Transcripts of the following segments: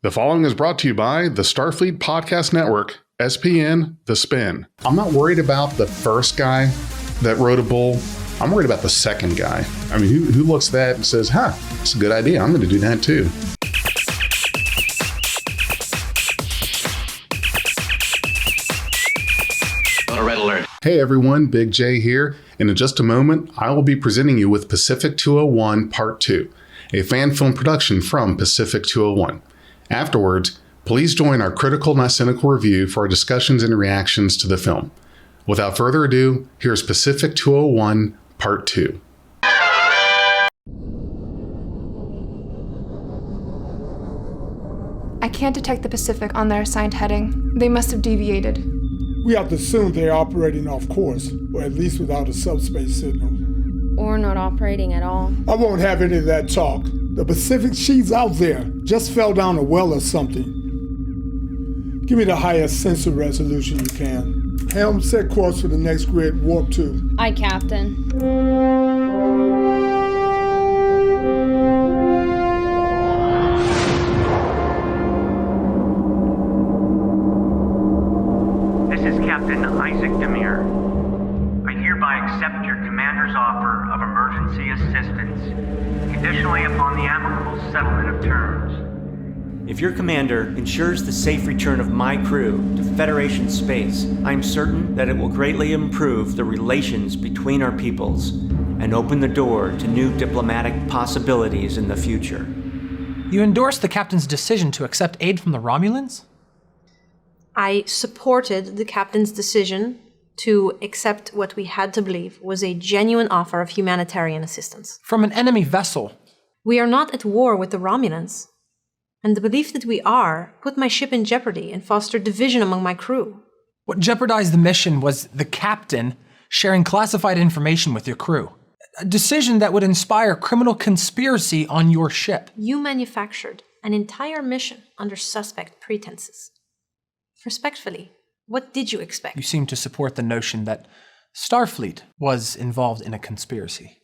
The following is brought to you by the Starfleet Podcast Network, SPN, The Spin. I'm not worried about the first guy that rode a bull. I'm worried about the second guy. I mean, who looks at that and says, it's a good idea. I'm going to do that too. Red alert. Hey everyone, Big J here. And in just a moment, I will be presenting you with Pacific 201 Part 2, a fan film production from Pacific 201. Afterwards, please join our Critical-not-Cynical review for our discussions and reactions to the film. Without further ado, here's Pacific 201 Part 2. I can't detect the Pacific on their assigned heading. They must have deviated. We have to assume they're operating off course, or at least without a subspace signal. Or not operating at all. I won't have any of that talk. The Pacific, she's out there. Just fell down a well or something. Give me the highest sensor resolution you can. Helm, set course for the next grid, warp 2. Aye, Captain. This is Captain Isaac Demir. I hereby accept your commander's offer of emergency assistance, conditionally upon the amicable settlement of terms. If your commander ensures the safe return of my crew to Federation space, I'm certain that it will greatly improve the relations between our peoples and open the door to new diplomatic possibilities in the future. You endorse the captain's decision to accept aid from the Romulans? I supported the captain's decision to accept what we had to believe was a genuine offer of humanitarian assistance. From an enemy vessel? We are not at war with the Romulans, and the belief that we are put my ship in jeopardy and fostered division among my crew. What jeopardized the mission was the captain sharing classified information with your crew. A decision that would inspire criminal conspiracy on your ship. You manufactured an entire mission under suspect pretenses. Respectfully, what did you expect? You seem to support the notion that Starfleet was involved in a conspiracy.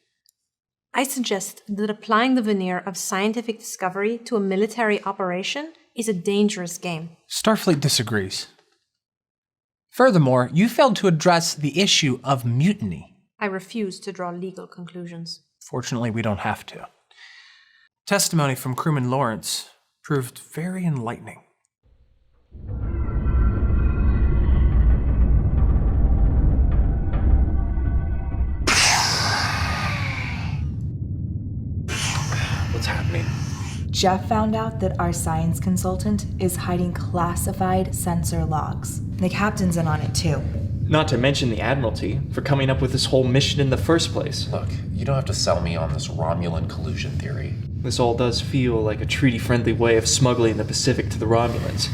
I suggest that applying the veneer of scientific discovery to a military operation is a dangerous game. Starfleet disagrees. Furthermore, you failed to address the issue of mutiny. I refuse to draw legal conclusions. Fortunately, we don't have to. Testimony from crewman Lawrence proved very enlightening. What's happening? Jeff found out that our science consultant is hiding classified sensor logs. The captain's in on it too. Not to mention the Admiralty for coming up with this whole mission in the first place. Look, you don't have to sell me on this Romulan collusion theory. This all does feel like a treaty-friendly way of smuggling the Pacific to the Romulans.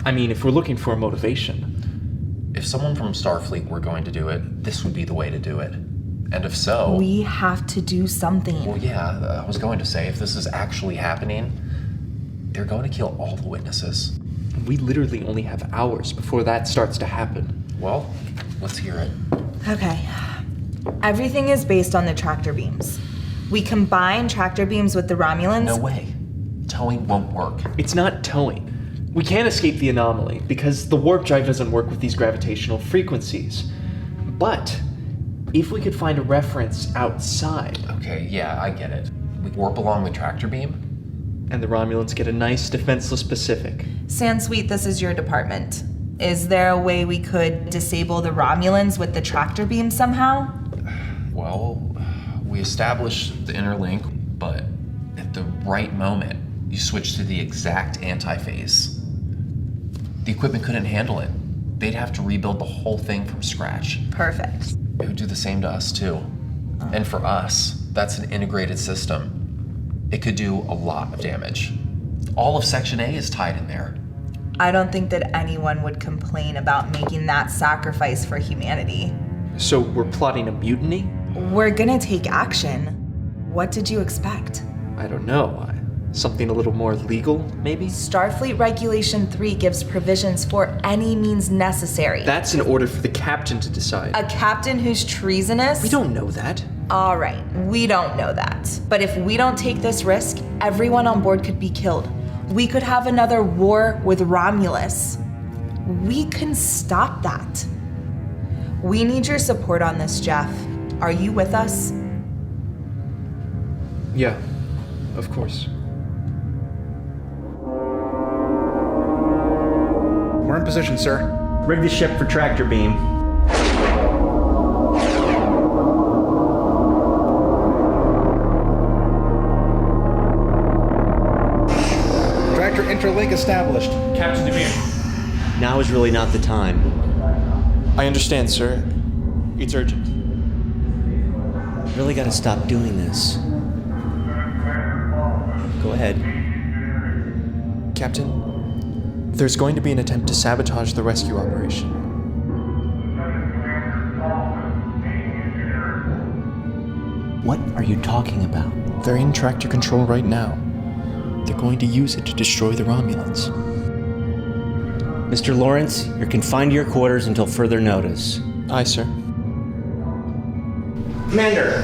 I mean, if we're looking for a motivation. If someone from Starfleet were going to do it, this would be the way to do it. And if so... We have to do something. Well, yeah, I was going to say, if this is actually happening, they're going to kill all the witnesses. We literally only have hours before that starts to happen. Well, let's hear it. Okay. Everything is based on the tractor beams. We combine tractor beams with the Romulans... No way. Towing won't work. It's not towing. We can't escape the anomaly because the warp drive doesn't work with these gravitational frequencies. But if we could find a reference outside... Okay, yeah, I get it. We warp along the tractor beam? And the Romulans get a nice defenseless Pacific. Sansweet, this is your department. Is there a way we could disable the Romulans with the tractor beam somehow? Well, we established the inner link, but at the right moment, you switched to the exact anti-phase. The equipment couldn't handle it. They'd have to rebuild the whole thing from scratch. Perfect. It would do the same to us, too. And for us, that's an integrated system. It could do a lot of damage. All of Section A is tied in there. I don't think that anyone would complain about making that sacrifice for humanity. So we're plotting a mutiny? We're gonna take action. What did you expect? I don't know. Something a little more legal, maybe? Starfleet Regulation 3 gives provisions for any means necessary. That's an order for the captain to decide. A captain who's treasonous? We don't know that. All right, we don't know that. But if we don't take this risk, everyone on board could be killed. We could have another war with Romulus. We can stop that. We need your support on this, Jeff. Are you with us? Yeah, of course. We're in position, sir. Rig the ship for tractor beam. Tractor interlink established. Captain Demir. Now is really not the time. I understand, sir. It's urgent. Really gotta stop doing this. Go ahead. Captain, there's going to be an attempt to sabotage the rescue operation. What are you talking about? They're in tractor control right now. They're going to use it to destroy the Romulans. Mr. Lawrence, you're confined to your quarters until further notice. Aye, sir. Commander,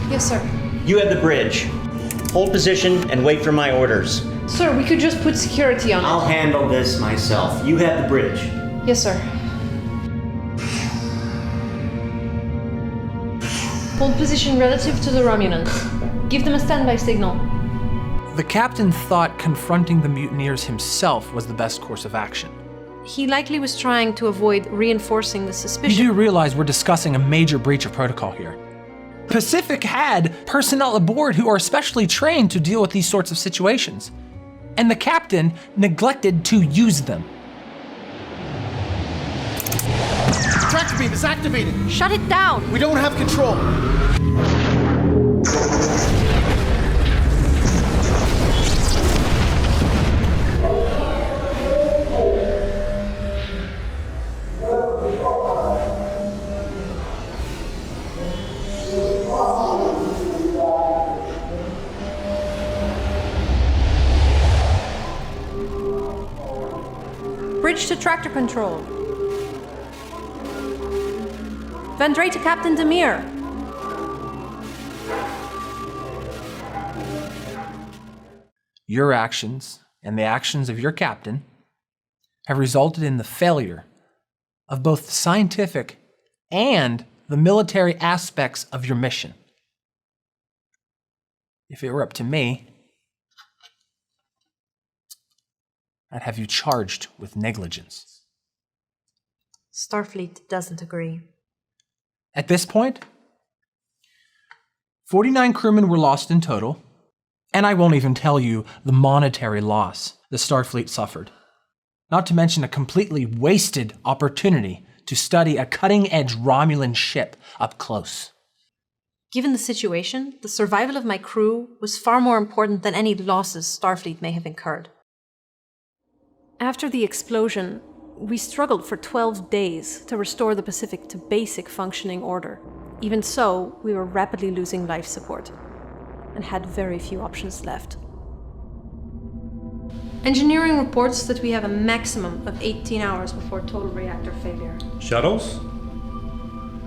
Yes, sir. you have the bridge. Hold position and wait for my orders. Sir, we could just put security on I'll handle this myself. You have the bridge. it. Yes, sir. Hold position relative to the Romulans. Give them a standby signal. The captain thought confronting the mutineers himself was the best course of action. He likely was trying to avoid reinforcing the You suspicion. do realize we're discussing a major breach of protocol here. Pacific had personnel aboard who are especially trained to deal with these sorts of situations, and the captain neglected to use them. Tractor beam is activated. Shut it down! We don't have control. Bridge to tractor control. Vendray to Captain Demir. Your actions and the actions of your captain have resulted in the failure of both the scientific and the military aspects of your mission. If it were up to me, I'd have you charged with negligence. Starfleet doesn't agree. At this point, 49 crewmen were lost in total, and I won't even tell you the monetary loss the Starfleet suffered. Not to mention a completely wasted opportunity to study a cutting-edge Romulan ship up close. Given the situation, the survival of my crew was far more important than any losses Starfleet may have incurred. After the explosion, we struggled for 12 days to restore the Pacific to basic functioning order. Even so, we were rapidly losing life support and had very few options left. Engineering reports that we have a maximum of 18 hours before total reactor failure. Shuttles?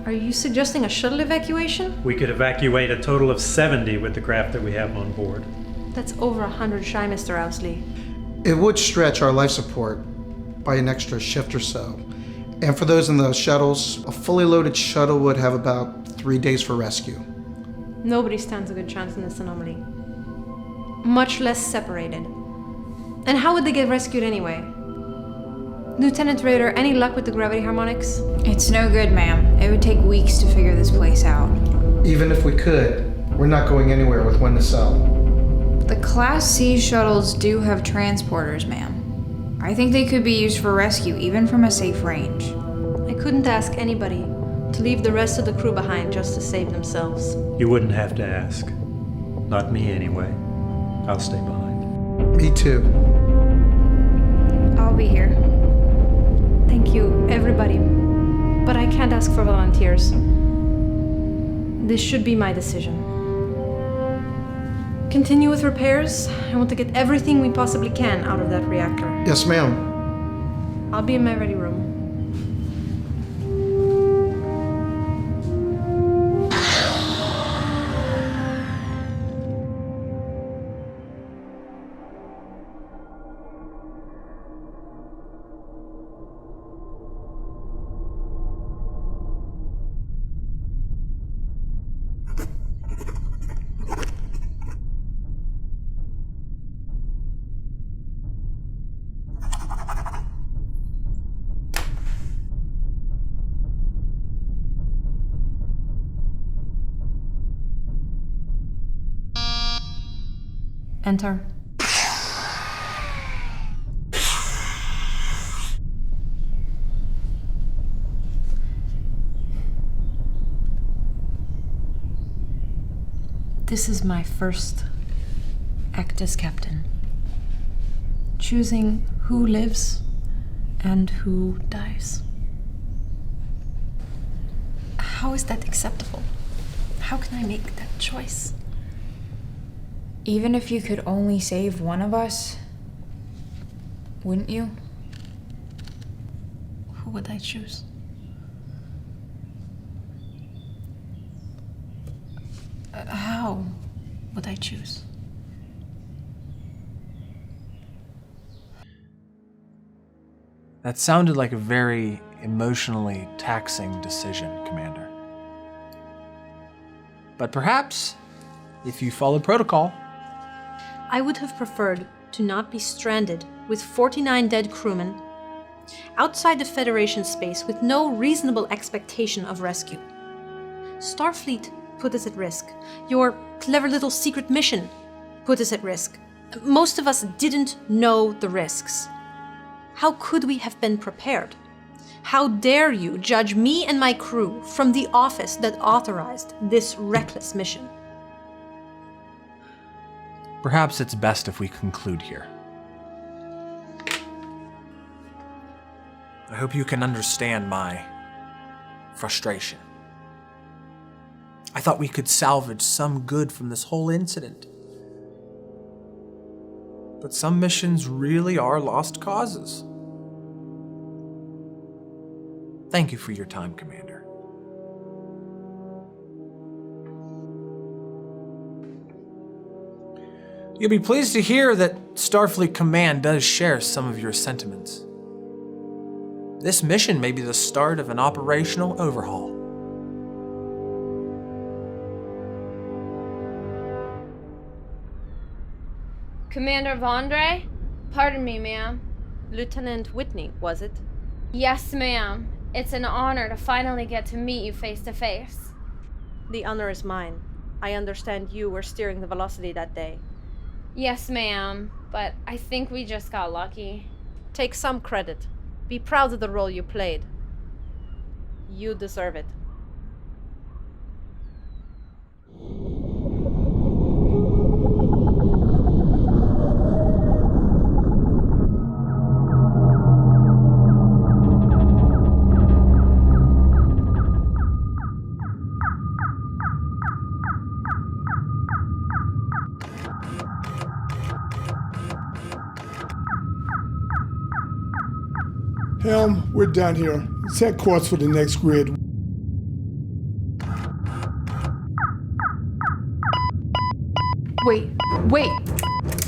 Are you suggesting a shuttle evacuation? We could evacuate a total of 70 with the craft that we have on board. That's over 100 shy, Mr. Owsley. It would stretch our life support by an extra shift or so. And for those in the shuttles, a fully loaded shuttle would have about 3 days for rescue. Nobody stands a good chance in this anomaly. Much less separated. And how would they get rescued anyway? Lieutenant Rader, any luck with the gravity harmonics? It's no good, ma'am. It would take weeks to figure this place out. Even if we could, we're not going anywhere with one to sell. The Class C shuttles do have transporters, ma'am. I think they could be used for rescue, even from a safe range. I couldn't ask anybody to leave the rest of the crew behind just to save themselves. You wouldn't have to ask. Not me, anyway. I'll stay behind. Me too. I'll be here. Thank you, everybody. But I can't ask for volunteers. This should be my decision. Continue with repairs. I want to get everything we possibly can out of that reactor. Yes, ma'am. I'll be in my ready room. Enter. This is my first act as captain. Choosing who lives and who dies. How is that acceptable? How can I make that choice? Even if you could only save one of us, wouldn't you? Who would I choose? How would I choose? That sounded like a very emotionally taxing decision, Commander. But perhaps, if you followed protocol, I would have preferred to not be stranded with 49 dead crewmen outside the Federation space with no reasonable expectation of rescue. Starfleet put us at risk. Your clever little secret mission put us at risk. Most of us didn't know the risks. How could we have been prepared? How dare you judge me and my crew from the office that authorized this reckless mission? perhaps it's best if we conclude here. I hope you can understand my frustration. I thought we could salvage some good from this whole incident. But some missions really are lost causes. Thank you for your time, Commander. You'll be pleased to hear that Starfleet Command does share some of your sentiments. This mission may be the start of an operational overhaul. Commander Vondre? Pardon me, ma'am. Lieutenant Whitney, was it? Yes, ma'am. It's an honor to finally get to meet you face to face. The honor is mine. I understand you were steering the Velocity that day. Yes, ma'am, but I think we just got lucky. Take some credit. Be proud of the role you played. You deserve it. Helm, we're done here. Set course for the next grid. Wait.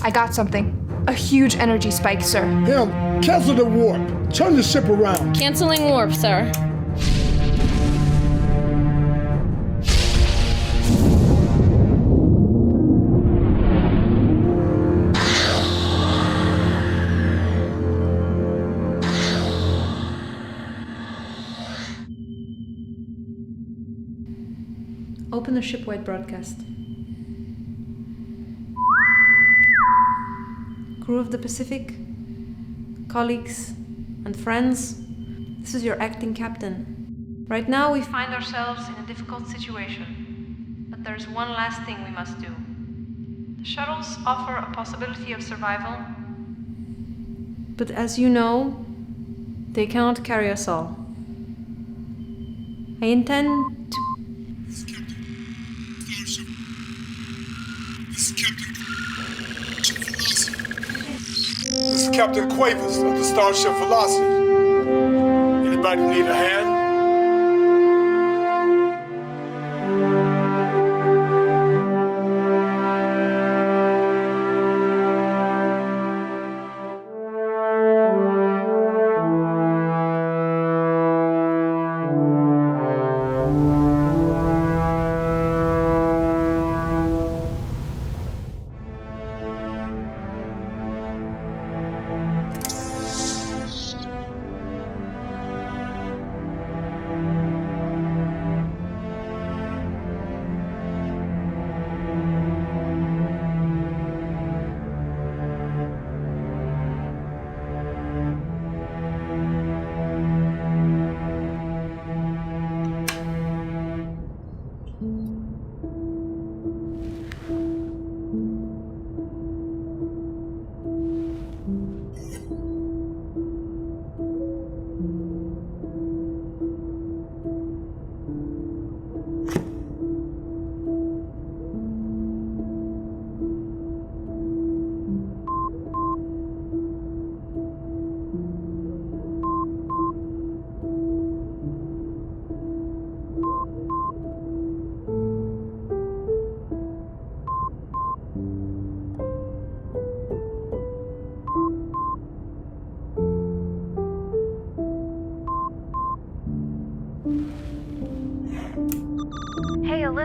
I got something. A huge energy spike, sir. Helm, cancel the warp. Turn the ship around. Canceling warp, sir. Open the shipwide broadcast. Crew of the Pacific, colleagues, and friends, this is your acting captain. Right now we find ourselves in a difficult situation, but there's one last thing we must do. The shuttles offer a possibility of survival, but as you know, they cannot carry us all. I intend to... This is Captain Cuevas of the Starship Velocity. Anybody need a hand?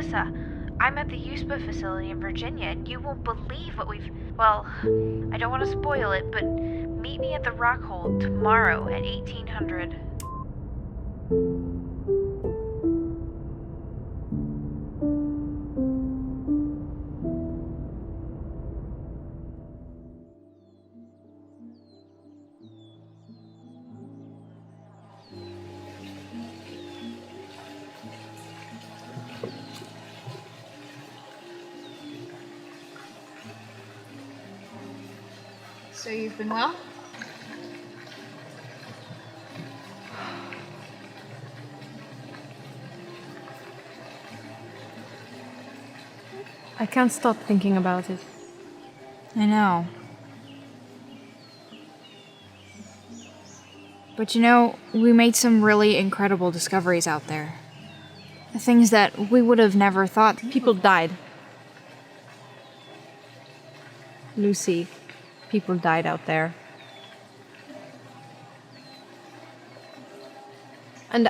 Alyssa, I'm at the USPA facility in Virginia, and you won't believe what well, I don't want to spoil it, but meet me at the Rockhold tomorrow at 1800. So you've been well? I can't stop thinking about it. I know. But you know, we made some really incredible discoveries out there. Things that we would have never thought. People died. Lucy, people died out there. And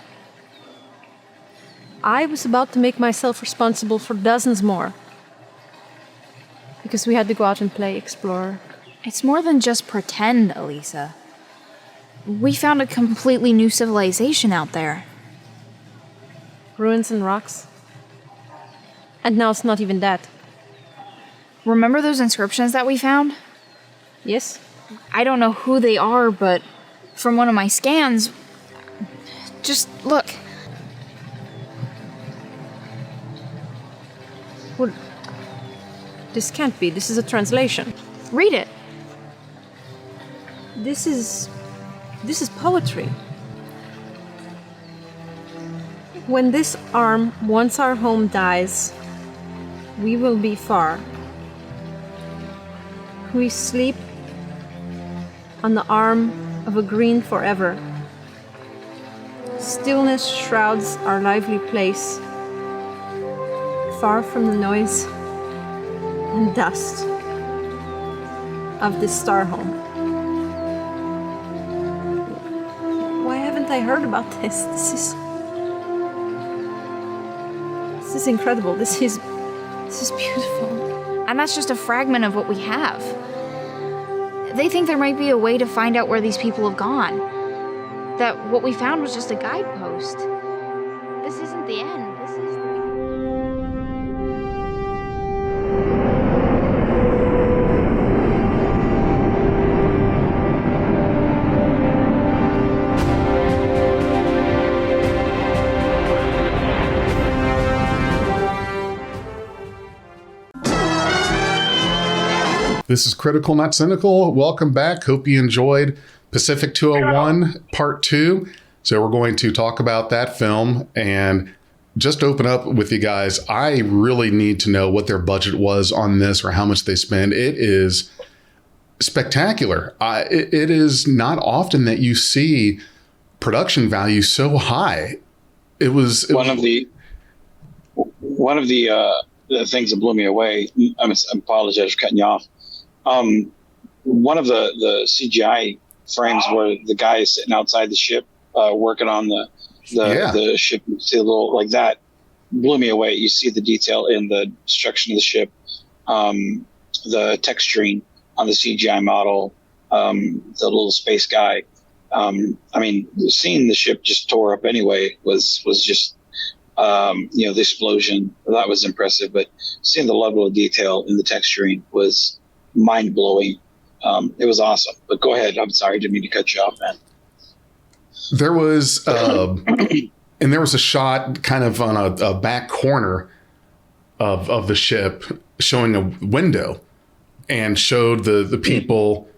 I was about to make myself responsible for dozens more. Because we had to go out and play Explorer. It's more than just pretend, Elisa. We found a completely new civilization out there. Ruins and rocks. And now it's not even that. Remember those inscriptions that we found? Yes. I don't know who they are, but from one of my scans... Just look. Well, this can't be. This is a translation. Read it. This is poetry. When this arm, once our home dies, we will be far. We sleep on the arm of a green forever. Stillness shrouds our lively place, far from the noise and dust of this star home. Why haven't I heard about this? This is incredible. This is beautiful. And that's just a fragment of what we have. They think there might be a way to find out where these people have gone. That what we found was just a guidepost. This isn't the end. This is... This is Critical Not Cynical. Welcome back. Hope you enjoyed Pacific 201 Part 2. So we're going to talk about that film and just open up with you guys. I really need to know what their budget was on this or how much they spend. It is spectacular. It is not often that you see production value so high. One of the things that blew me away. I apologize for cutting you off. One of the CGI frames where the guy is sitting outside the ship, working on the ship, see a little like that, blew me away. You see the detail in the destruction of the ship, the texturing on the CGI model, the little space guy. Seeing the ship just tore up anyway was just, the explosion, that was impressive, but seeing the level of detail in the texturing was mind-blowing. It was awesome. But go ahead. I'm sorry, didn't mean to cut you off, man. There was and there was a shot kind of on a back corner of the ship showing a window and showed the people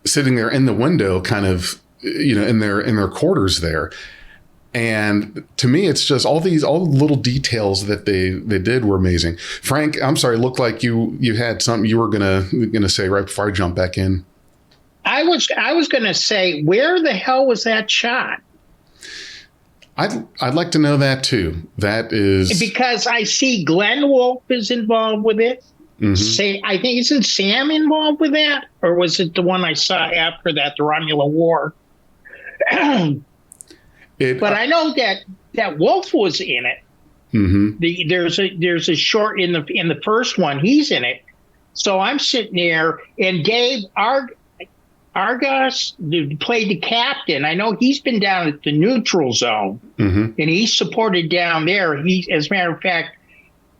sitting there in the window, kind of, in their quarters there. And to me, it's just all the little details that they did were amazing. Frank, I'm sorry, it looked like you had something you were gonna say right before I jump back in. I was gonna say, where the hell was that shot? I'd like to know that too. That is because I see Glenn Wolfe is involved with it. Mm-hmm. I think isn't Sam involved with that, or was it the one I saw after that, the Romulan War? But I know that Wolf was in it. There's a short in the first one. He's in it. So I'm sitting there, and Gabe Argos played the captain. I know he's been down at the neutral zone, and he's supported down there. He, as a matter of fact,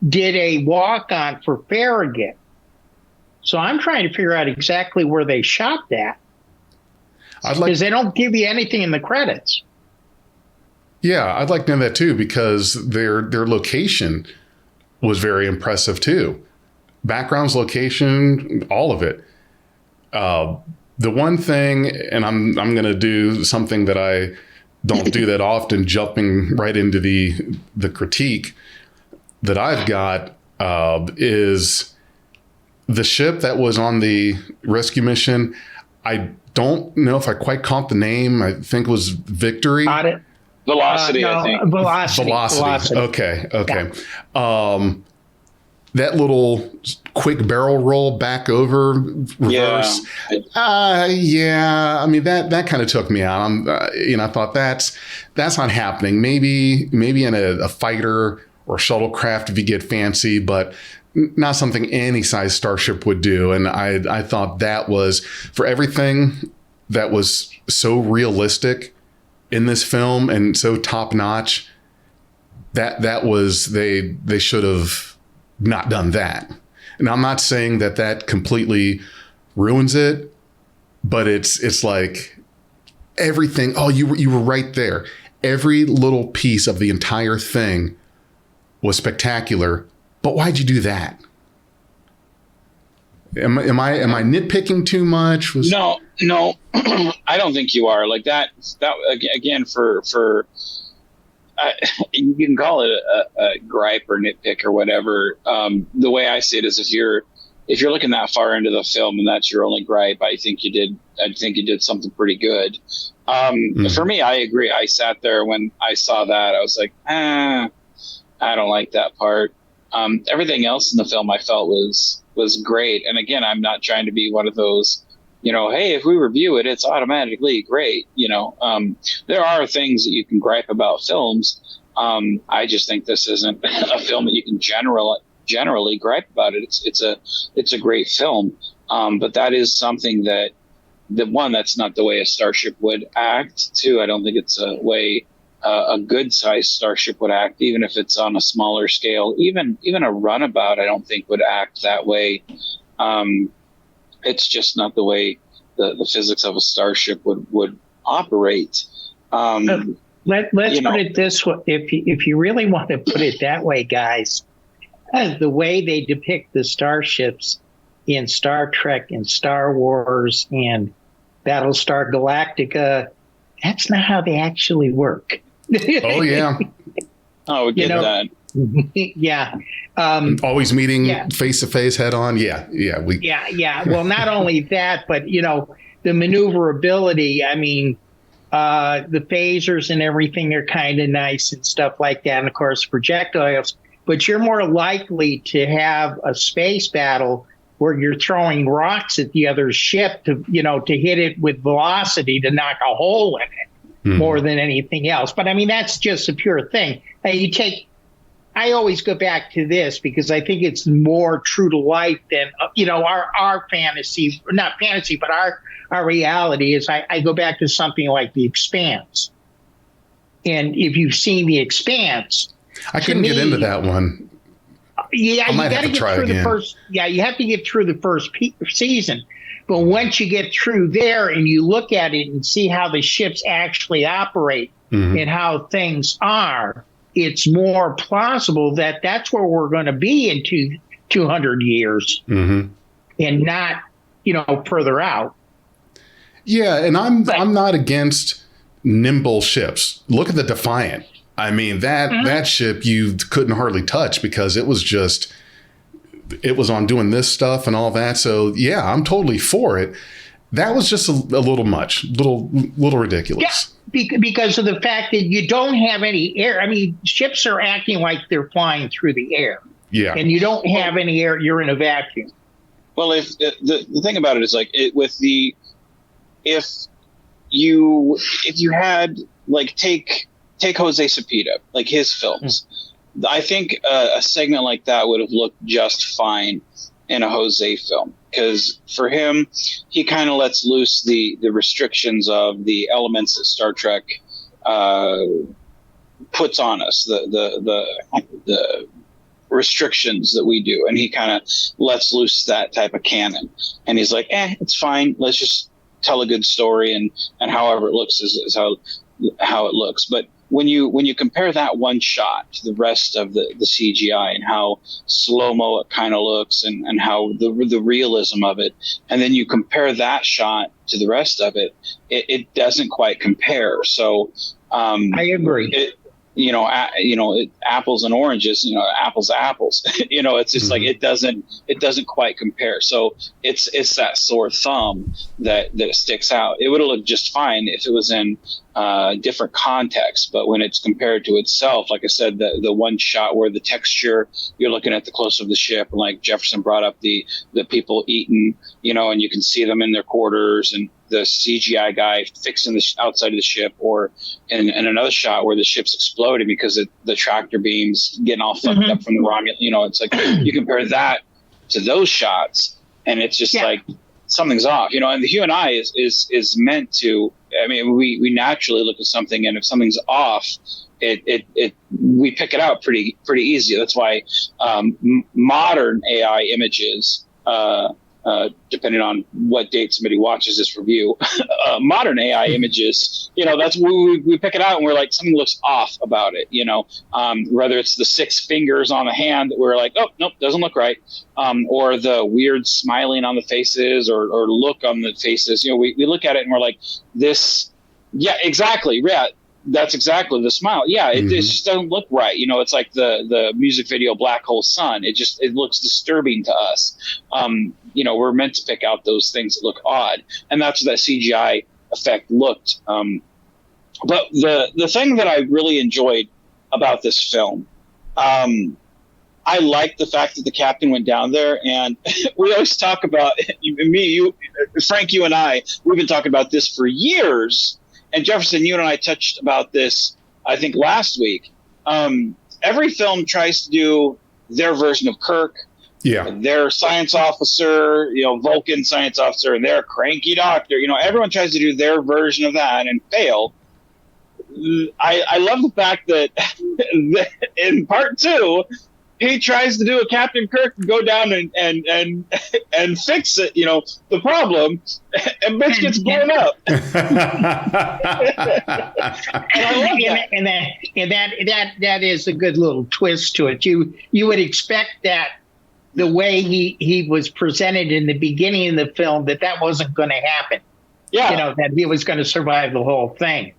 did a walk-on for Farragut. So I'm trying to figure out exactly where they shot that. Because they don't give you anything in the credits. Yeah, I'd like to know that too, because their location was very impressive too. Backgrounds, location, all of it. The one thing, and I'm going to do something that I don't do that often, jumping right into the critique that I've got, is the ship that was on the rescue mission. I don't know if I quite caught the name. I think it was Victory. Velocity, no, I think. Velocity. Okay. Yeah. That little quick barrel roll back over reverse. Yeah. I mean, that kind of took me out. I thought that's not happening. Maybe in a fighter or shuttlecraft if you get fancy, but not something any size starship would do. And I thought that was, for everything that was so realistic in this film and so top notch, that was, they should have not done that. And I'm not saying that completely ruins it, but it's like everything. Oh, you were right there. Every little piece of the entire thing was spectacular. But why'd you do that? Am I nitpicking too much? No, I don't think you are. Like that again, for you can call it a gripe or nitpick or whatever. The way I see it is, if you're looking that far into the film and that's your only gripe, I think you did something pretty good. For me, I agree. I sat there when I saw that. I was like, I don't like that part. Everything else in the film I felt was great. And again, I'm not trying to be one of those, hey, if we review it, it's automatically great. There are things that you can gripe about films. I just think this isn't a film that you can generally gripe about it. It's a great film. But that is something that, that's not the way a starship would act. Two, I don't think it's a way a good sized starship would act, even if it's on a smaller scale. Even a runabout, I don't think would act that way. It's just not the way the physics of a starship would operate. Let's put it this way: if you really want to put it that way, guys, the way they depict the starships in Star Trek and Star Wars and Battlestar Galactica, that's not how they actually work. Oh yeah. Oh, we get that. Yeah. Always meeting face to face, head on. Yeah. Well, not only that, but the maneuverability. I mean, the phasers and everything are kind of nice and stuff like that, and of course projectiles. But you're more likely to have a space battle where you're throwing rocks at the other ship to hit it with velocity to knock a hole in it more than anything else. But I mean, that's just a pure thing. I always go back to this because I think it's more true to life than, our fantasy, not fantasy, but our reality is I go back to something like The Expanse. And if you've seen The Expanse, I couldn't get into that one. Yeah, you got to get through the first. Yeah, you have to get through the first season. But once you get through there and you look at it and see how the ships actually operate and how things are, it's more plausible that that's where we're going to be in 200 years and not, further out. Yeah, and I'm not against nimble ships. Look at the Defiant. I mean, that ship you couldn't hardly touch because it was on doing this stuff and all that. So yeah, I'm totally for it. That was just a little much, little ridiculous. Yeah, because of the fact that you don't have any air. I mean, ships are acting like they're flying through the air. Yeah. And you don't have any air. You're in a vacuum. Well, if the thing about it is like if you had like take Jose Cepeda, like his films, I think a segment like that would have looked just fine in a Jose film, because for him, he kind of lets loose the restrictions of the elements that Star Trek puts on us, the restrictions that we do, and he kind of lets loose that type of canon. And he's like, it's fine. Let's just tell a good story, and however it looks is how it looks. But when you compare that one shot to the rest of the CGI and how slow-mo it kind of looks, and how the realism of it, and then you compare that shot to the rest of it, it doesn't quite compare. So I agree. Apples and oranges, apples to apples. It's just like it doesn't quite compare. So it's that sore thumb that sticks out. It would have looked just fine if it was in different context, but when it's compared to itself, like I said, the one shot where the texture, you're looking at the close of the ship, and like Jefferson brought up the people eating, and you can see them in their quarters, and the CGI guy fixing the outside of the ship, or in another shot where the ship's exploding because the tractor beams getting all fucked up from the Romulan. It's like you compare that to those shots, and it's just like something's off. And the human eye is meant to. I mean, we naturally look at something, and if something's off, we pick it out pretty easy. That's why modern AI images. Depending on what date somebody watches this review, modern AI images, that's we pick it out and we're like, something looks off about it, whether it's the 6 fingers on the hand that we're like, oh, nope, doesn't look right. Or the weird smiling on the faces or look on the faces. We look at it and we're like, this, yeah, exactly. Yeah. That's exactly the smile. Yeah, it just doesn't look right. It's like the music video "Black Hole Sun." It looks disturbing to us. We're meant to pick out those things that look odd, and that's what that CGI effect looked. But the thing that I really enjoyed about this film, I like the fact that the captain went down there, and we always talk about Frank, you and I. We've been talking about this for years. And Jefferson, you and I touched about this, I think, last week. Every film tries to do their version of Kirk, their science officer, Vulcan science officer, and their cranky doctor. Everyone tries to do their version of that and fail. I love the fact that in part 2, he tries to do a Captain Kirk and go down and fix it, the problem, and bitch gets blown up. that is a good little twist to it. You would expect that the way he was presented in the beginning of the film, that wasn't going to happen. Yeah, that he was going to survive the whole thing.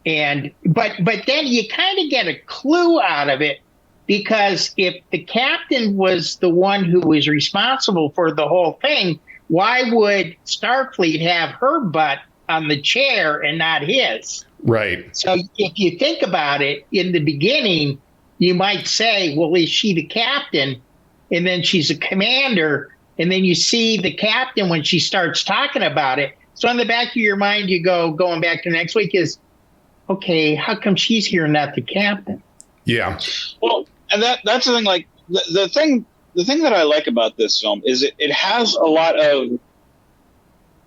But then you kind of get a clue out of it. Because if the captain was the one who was responsible for the whole thing, why would Starfleet have her butt on the chair and not his? Right. So if you think about it, in the beginning, you might say, well, is she the captain? And then she's a commander. And then you see the captain when she starts talking about it. So in the back of your mind, you going back to next week is, okay, how come she's here and not the captain? Yeah. Well, and that's the thing. Like the thing that I like about this film is it has a lot of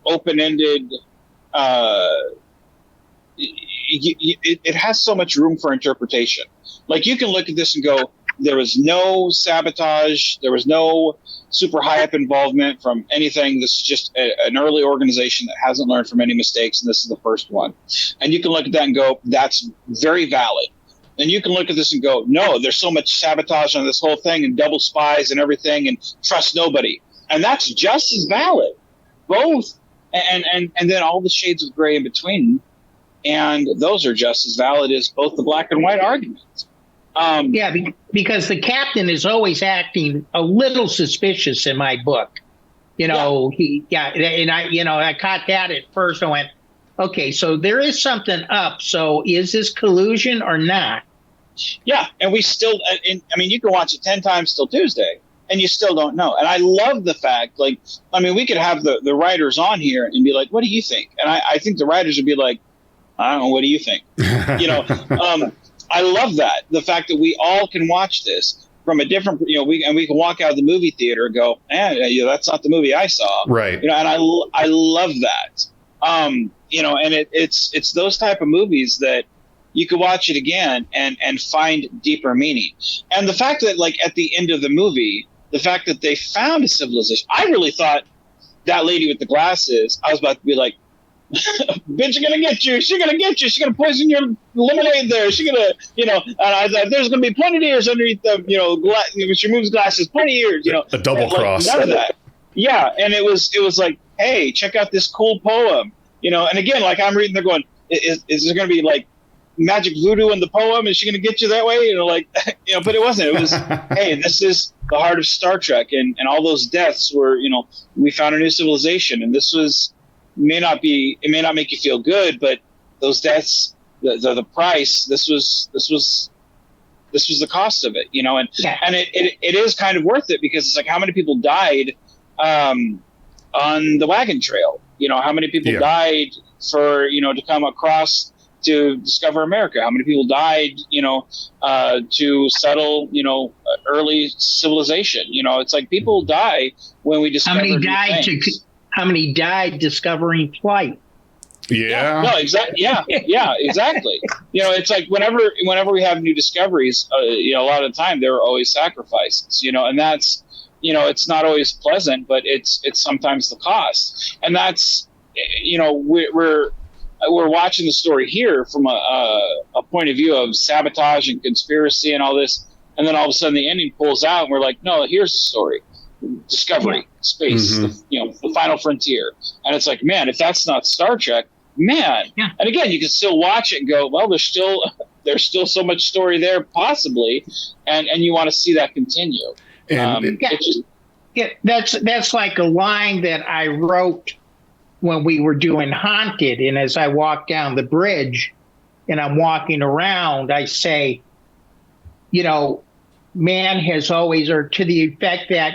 open-ended. It has so much room for interpretation. Like you can look at this and go, there was no sabotage, there was no super high up involvement from anything. This is just an early organization that hasn't learned from any mistakes, and this is the first one. And you can look at that and go, that's very valid. And you can look at this and go, no, there's so much sabotage on this whole thing and double spies and everything and trust nobody. And that's just as valid. Both. And then all the shades of gray in between. And those are just as valid as both the black and white arguments. Because the captain is always acting a little suspicious in my book. And I caught that at first. I went, okay, so there is something up. So is this collusion or not? Yeah, and we still, you can watch it 10 times till Tuesday, and you still don't know. And I love the fact, we could have the writers on here and be like, what do you think? And I think the writers would be like, I don't know, what do you think? I love that, the fact that we all can watch this from a different, we can walk out of the movie theater and go, that's not the movie I saw, right? And I love that, and it's those type of movies that you could watch it again and find deeper meaning. And the fact that, like, at the end of the movie, the fact that they found a civilization, I really thought that lady with the glasses, I was about to be like, bitch, gonna get you. She's gonna get you. She's gonna poison your lemonade there. She's gonna, and I thought there's gonna be plenty of ears underneath the, when she moves glasses, plenty of ears, A double cross. None of that. Yeah. And it was like, hey, check out this cool poem, and again, like, I'm reading, they're going, is there gonna be like magic voodoo in the poem? Is she gonna get you that way? But it wasn't. It was, hey, this is the heart of Star Trek, and all those deaths were, we found a new civilization, and this was, it may not make you feel good, but those deaths, the price, this was the cost of it, and it is kind of worth it, because it's like, how many people died on the wagon trail? How many people died for, to come across to discover America? How many people died, to settle, early civilization? It's like, people die when we discover How many died discovering flight? Yeah. No, exactly. Yeah, exactly. It's like, whenever we have new discoveries, a lot of the time there are always sacrifices. And that's, it's not always pleasant, but it's sometimes the cost. And that's, we're watching the story here from a point of view of sabotage and conspiracy and all this, and then all of a sudden the ending pulls out, and we're like, no, here's the story. Discovery, space, the final frontier. And it's like, man, if that's not Star Trek, man. Yeah. And again, you can still watch it and go, well, there's still so much story there, possibly, and you want to see that continue. That's like a line that I wrote when we were doing Haunted, and as I walk down the bridge and I'm walking around, I say, man has always, or to the effect that,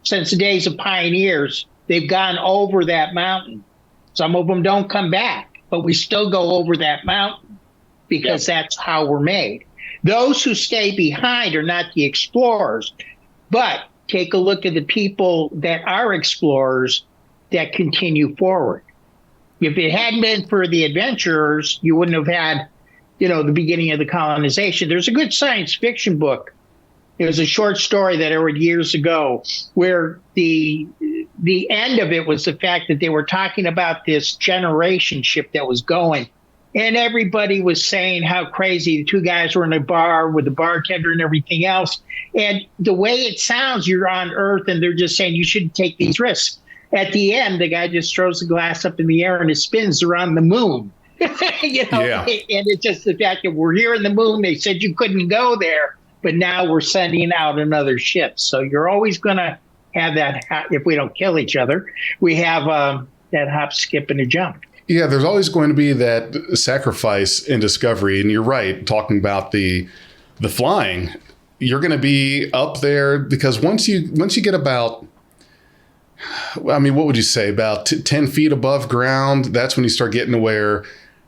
since the days of pioneers, they've gone over that mountain. Some of them don't come back, but we still go over that mountain because that's how we're made. Those who stay behind are not the explorers, but take a look at the people that are explorers that continue forward. If it hadn't been for the adventurers, you wouldn't have had, the beginning of the colonization. There's a good science fiction book. It was a short story that I read years ago, where the end of it was the fact that they were talking about this generation ship that was going, and everybody was saying how crazy. The two guys were in a bar with the bartender and everything else. And the way it sounds, you're on Earth, and they're just saying you shouldn't take these risks. At the end, the guy just throws the glass up in the air and it spins around the moon. And it's just the fact that we're here in the moon. They said you couldn't go there, but now we're sending out another ship. So you're always going to have that, if we don't kill each other, we have that hop, skip, and a jump. Yeah, there's always going to be that sacrifice in Discovery. And you're right, talking about the flying, you're going to be up there, because once you get about, what would you say, about 10 feet above ground, that's when you start getting to where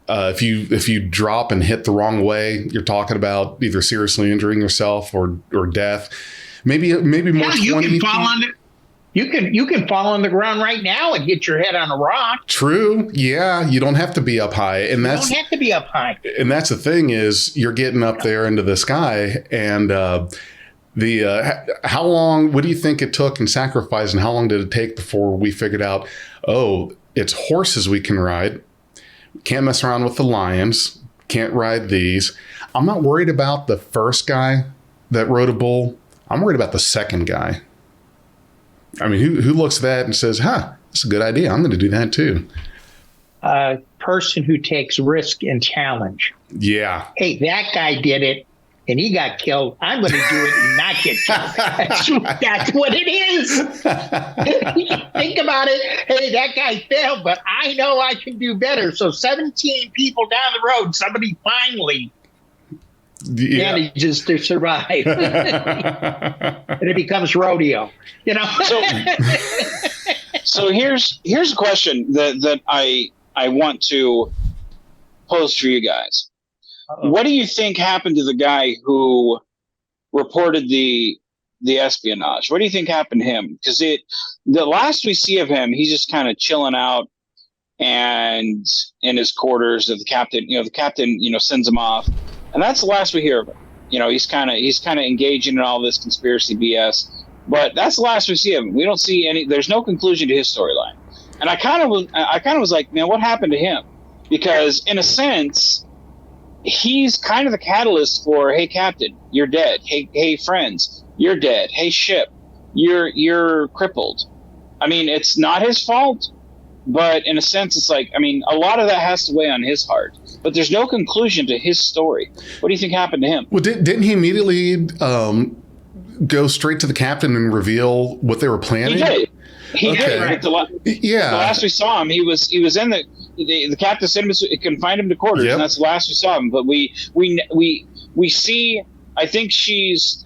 if you drop and hit the wrong way, you're talking about either seriously injuring yourself or death. Maybe more. Yeah, you can fall on it. You can fall on the ground right now and hit your head on a rock. True. Yeah, you don't have to be up high, and you don't have to be up high. And that's the thing, is you're getting up there into the sky, and how long, what do you think it took in sacrifice, and how long did it take before we figured out, it's horses we can ride. Can't mess around with the lions. Can't ride these. I'm not worried about the first guy that rode a bull. I'm worried about the second guy. Who looks at that and says, that's a good idea. I'm going to do that too. Person who takes risk and challenge. Yeah. Hey, that guy did it and he got killed. I'm going to do it and not get killed. That's what it is. Think about it. Hey, that guy failed, but I know I can do better. So 17 people down the road, somebody finally manages to survive. And it becomes rodeo, So here's a question that I want to pose for you guys. What do you think happened to the guy who reported the espionage? What do you think happened to him? Because the last we see of him, he's just kind of chilling out and in his quarters. The captain sends him off, and that's the last we hear of him. He's kind of engaging in all this conspiracy BS, but that's the last we see of him. We don't see any. There's no conclusion to his storyline, and I kind of was like, man, what happened to him? Because in a sense, he's kind of the catalyst for, hey, Captain, you're dead. Hey, friends, you're dead. Hey, ship, you're crippled. I mean, it's not his fault, but in a sense, it's like, I mean, a lot of that has to weigh on his heart. But there's no conclusion to his story. What do you think happened to him? Well, didn't he immediately go straight to the captain and reveal what they were planning? He did. He did. Right. The last we saw him, he was in the captain said he confined him to quarters, and that's the last we saw him. But we see. I think she's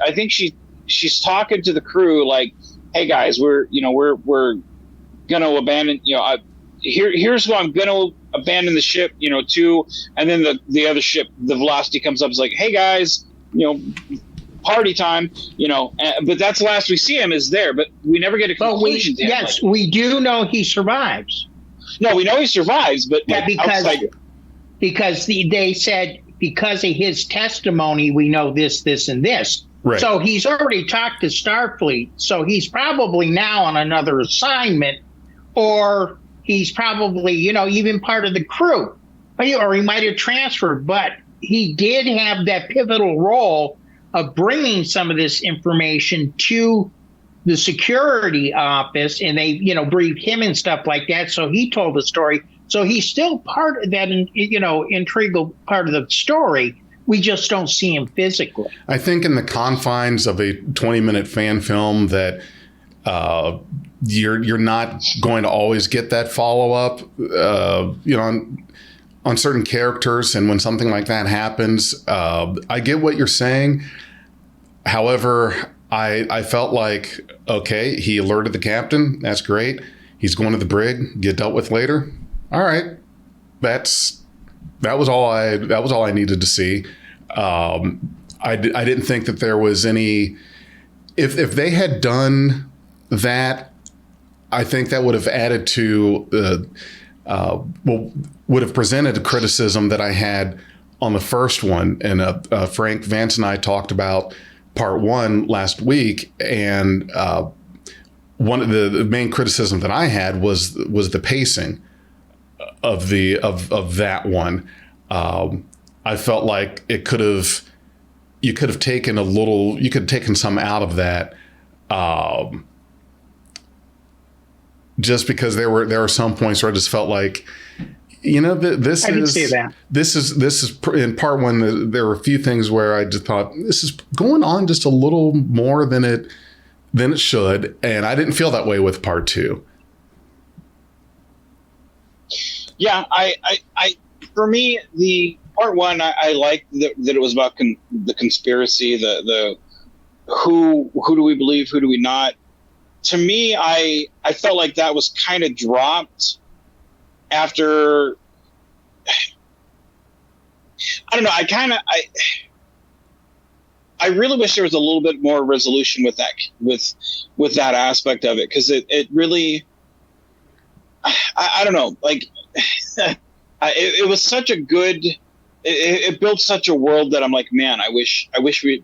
talking to the crew like, "Hey guys, we're gonna abandon. Here's who I'm gonna abandon the ship. To." And then the other ship, the Velocity, comes up. Is like, "Hey guys, party time." But that's the last we see him is there. But we never get a conclusion. Yes, we do know he survives. No, we know he survives, but because they said because of his testimony, we know this, and this. Right. So he's already talked to Starfleet. So he's probably now on another assignment, or he's probably, even part of the crew, or he might have transferred. But he did have that pivotal role of bringing some of this information to the security office, and they, briefed him and stuff like that. So he told the story. So he's still part of that, integral part of the story. We just don't see him physically. I think in the confines of a 20-minute fan film that you're not going to always get that follow-up, on certain characters. And when something like that happens, I get what you're saying. However, I felt like, okay, he alerted the captain. That's great. He's going to the brig, get dealt with later. All right. That was all I needed to see. I didn't think that there was any, if they had done that, I think that would have added to would have presented a criticism that I had on the first one. And Frank Vance and I talked about part one last week, and one of the main criticism that I had was the pacing of that one. I felt like you could have taken some out of that, just because there were some points where I just felt like, this is in part one. There were a few things where I just thought this is going on just a little more than it should, and I didn't feel that way with part two. Yeah, I for me, the part one, I liked that it was about the conspiracy, the who do we believe, who do we not. To me, I felt like that was kind of dropped after. I don't know. I really wish there was a little bit more resolution with that aspect of it, because it really. I don't know. Like, it was such a good. It built such a world that I'm like, man, I wish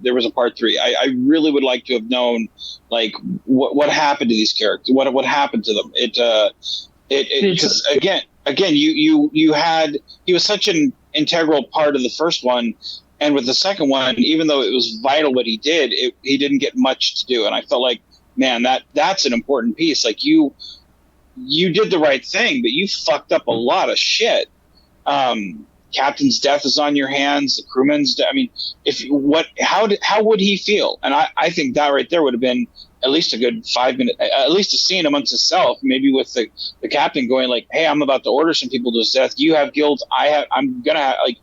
there was a part three. I really would like to have known, like, what happened to these characters, what happened to them. Because again, you had, he was such an integral part of the first one, and with the second one, even though it was vital what he did, he didn't get much to do, and I felt like, man, that's an important piece. Like, you did the right thing, but you fucked up a lot of shit. Captain's death is on your hands. The crewman's death. I mean, how would he feel? And I think that right there would have been at least a good 5 minute, at least a scene amongst itself, maybe with the captain going like, "Hey, I'm about to order some people to his death. You have guilt. I'm gonna have, like,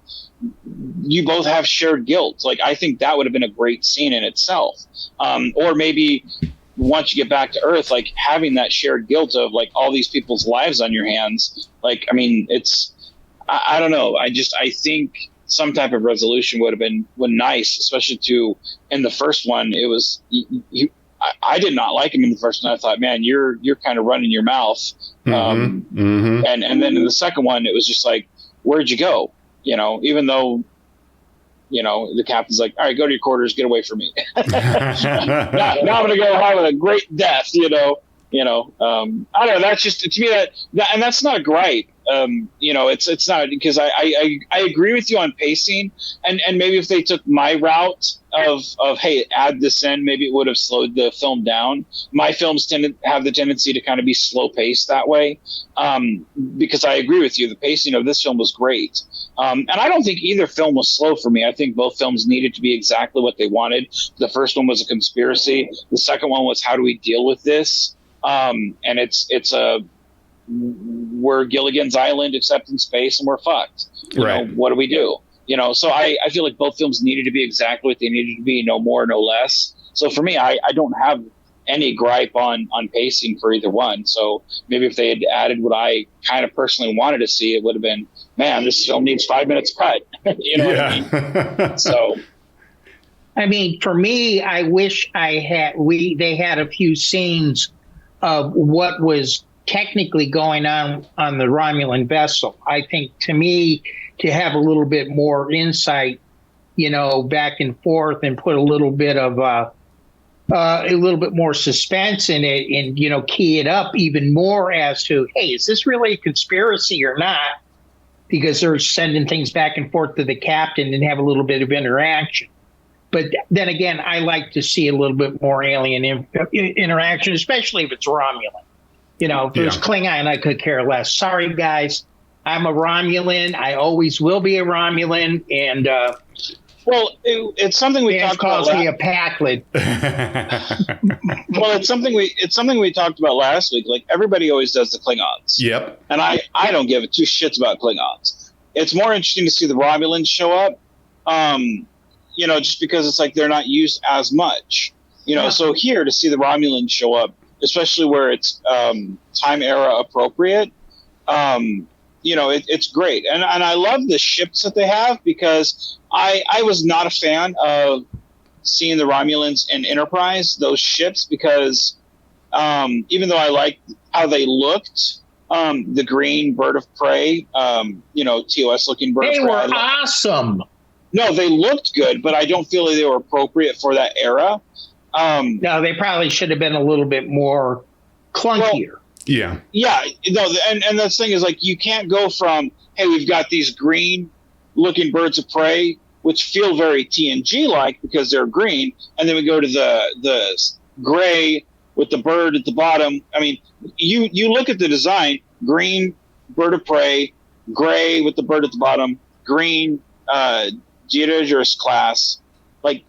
you both have shared guilt." Like, I think that would have been a great scene in itself. Or maybe once you get back to Earth, like, having that shared guilt of, like, all these people's lives on your hands. Like, I mean, I don't know. I think some type of resolution would have been nice, especially in the first one. It was I did not like him in the first one. I thought, man, you're kind of running your mouth. And then in the second one, it was just like, where'd you go? Even though, the captain's like, all right, go to your quarters, get away from me. now I'm going to go have a great death, I don't know. That's just, to me, that and that's not a gripe. It's not, because I agree with you on pacing, and maybe if they took my route of hey, add this in, maybe it would have slowed the film down. My films have the tendency to kind of be slow paced that way, because I agree with you. The pacing of this film was great, and I don't think either film was slow for me. I think both films needed to be exactly what they wanted. The first one was a conspiracy. The second one was, how do we deal with this? And it's we're Gilligan's Island except in space, and we're fucked. What do we do? So I feel like both films needed to be exactly what they needed to be, no more, no less. So for me, I don't have any gripe on pacing for either one. So maybe if they had added what I kind of personally wanted to see, it would have been, man, this film needs 5 minutes cut. What I mean? So. I mean, for me, I wish they had a few scenes of what was technically going on the Romulan vessel. I think, to me, to have a little bit more insight, back and forth, and put a little bit of a little bit more suspense in it, and key it up even more as to, hey, is this really a conspiracy or not? Because they're sending things back and forth to the captain and have a little bit of interaction. But then again, I like to see a little bit more alien interaction, especially if it's Romulan. If it was Klingon, I could care less. Sorry, guys. I'm a Romulan. I always will be a Romulan. And, it's something we talked about. Calls me a Packlid. Well, it's something we talked about last week. Like, everybody always does the Klingons. Yep. And I don't give two shits about Klingons. It's more interesting to see the Romulans show up. Just because it's like they're not used as much, So here, to see the Romulans show up, especially where it's time era appropriate, it's great. And I love the ships that they have, because I was not a fan of seeing the Romulans in Enterprise, those ships, because even though I liked how they looked, the green bird of prey, TOS looking bird of prey. They were awesome. No, they looked good, but I don't feel like they were appropriate for that era. No, they probably should have been a little bit more clunkier. Yeah. No, and the thing is, like, you can't go from, hey, we've got these green-looking birds of prey, which feel very TNG-like because they're green, and then we go to the gray with the bird at the bottom. I mean, you look at the design: green bird of prey, gray with the bird at the bottom, green. Geodagerous class, that